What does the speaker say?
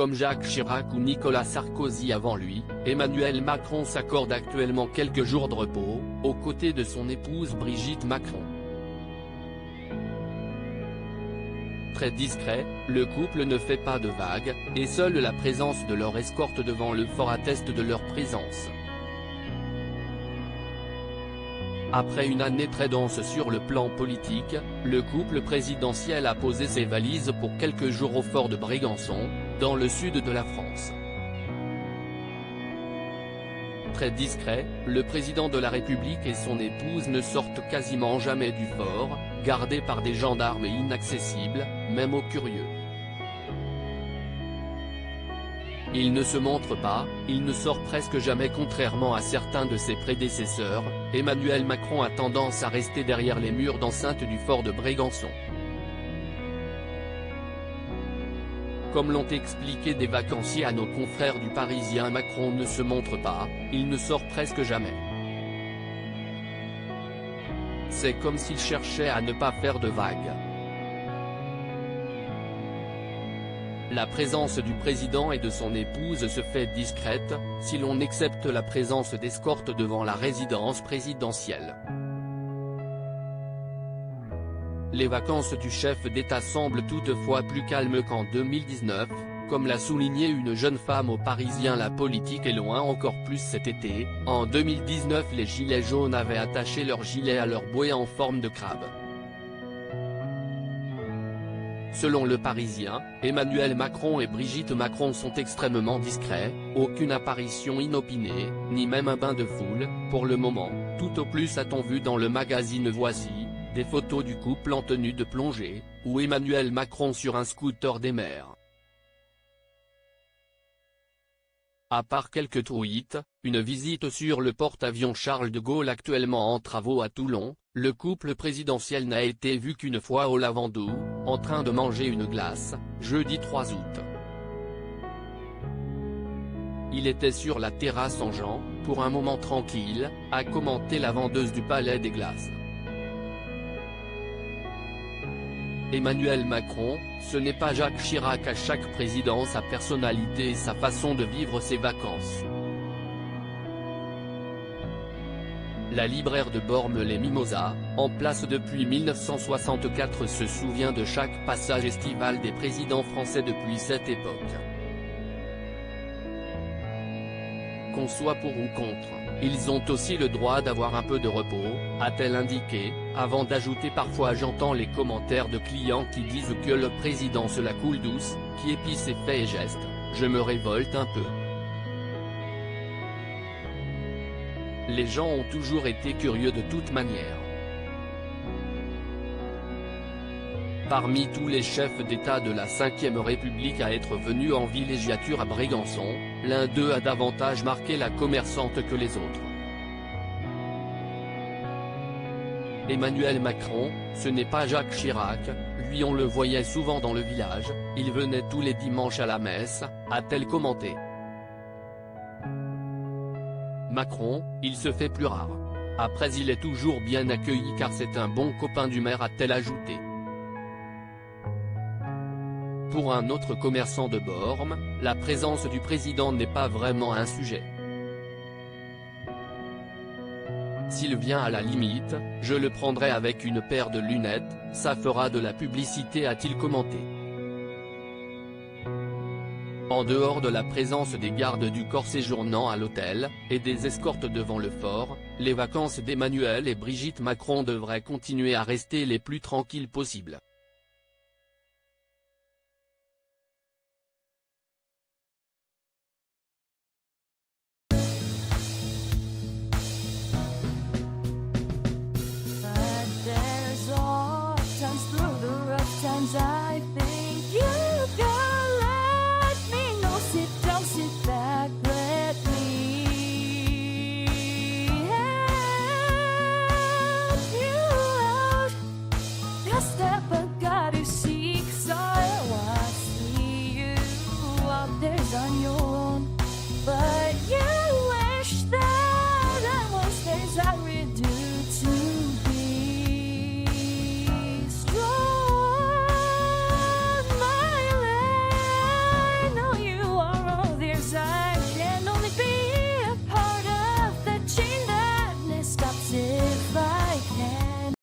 Comme Jacques Chirac ou Nicolas Sarkozy avant lui, Emmanuel Macron s'accorde actuellement quelques jours de repos, aux côtés de son épouse Brigitte Macron. Très discret, le couple ne fait pas de vagues, et seule la présence de leur escorte devant le fort atteste de leur présence. Après une année très dense sur le plan politique, le couple présidentiel a posé ses valises pour quelques jours au fort de Brégançon, dans le sud de la France. Très discret, le président de la République et son épouse ne sortent quasiment jamais du fort, gardés par des gendarmes inaccessibles, même aux curieux. Il ne se montre pas, il ne sort presque jamais. Contrairement à certains de ses prédécesseurs, Emmanuel Macron a tendance à rester derrière les murs d'enceinte du fort de Brégançon. Comme l'ont expliqué des vacanciers à nos confrères du Parisien, Macron ne se montre pas, il ne sort presque jamais. C'est comme s'il cherchait à ne pas faire de vagues. La présence du président et de son épouse se fait discrète, si l'on accepte la présence d'escorte devant la résidence présidentielle. Les vacances du chef d'État semblent toutefois plus calmes qu'en 2019, comme l'a souligné une jeune femme au Parisien. La politique est loin encore plus cet été. En 2019, les gilets jaunes avaient attaché leurs gilets à leur bouée en forme de crabe. Selon le Parisien, Emmanuel Macron et Brigitte Macron sont extrêmement discrets, aucune apparition inopinée, ni même un bain de foule, pour le moment. Tout au plus a-t-on vu dans le magazine Voici, des photos du couple en tenue de plongée, ou Emmanuel Macron sur un scooter des mers. À part quelques tweets, une visite sur le porte-avions Charles de Gaulle actuellement en travaux à Toulon, le couple présidentiel n'a été vu qu'une fois au Lavandou, en train de manger une glace, jeudi 3 août. Il était sur la terrasse en Jean, pour un moment tranquille, a commenté la vendeuse du Palais des Glaces. Emmanuel Macron, ce n'est pas Jacques Chirac. À chaque président sa personnalité et sa façon de vivre ses vacances. La libraire de Bormes-les-Mimosas, en place depuis 1964, se souvient de chaque passage estival des présidents français depuis cette époque. Qu'on soit pour ou contre, ils ont aussi le droit d'avoir un peu de repos, a-t-elle indiqué, avant d'ajouter: parfois j'entends les commentaires de clients qui disent que le président se la coule douce, qui épie ses faits et gestes, je me révolte un peu. Les gens ont toujours été curieux de toute manière. Parmi tous les chefs d'État de la Ve République à être venus en villégiature à Brégançon, l'un d'eux a davantage marqué la commerçante que les autres. Emmanuel Macron, ce n'est pas Jacques Chirac, lui on le voyait souvent dans le village, il venait tous les dimanches à la messe, a-t-elle commenté. Macron, il se fait plus rare. Après il est toujours bien accueilli car c'est un bon copain du maire, a-t-elle ajouté. Pour un autre commerçant de Bormes, la présence du président n'est pas vraiment un sujet. S'il vient à la limite, je le prendrai avec une paire de lunettes, ça fera de la publicité, a-t-il commenté. En dehors de la présence des gardes du corps séjournant à l'hôtel, et des escortes devant le fort, les vacances d'Emmanuel et Brigitte Macron devraient continuer à rester les plus tranquilles possibles.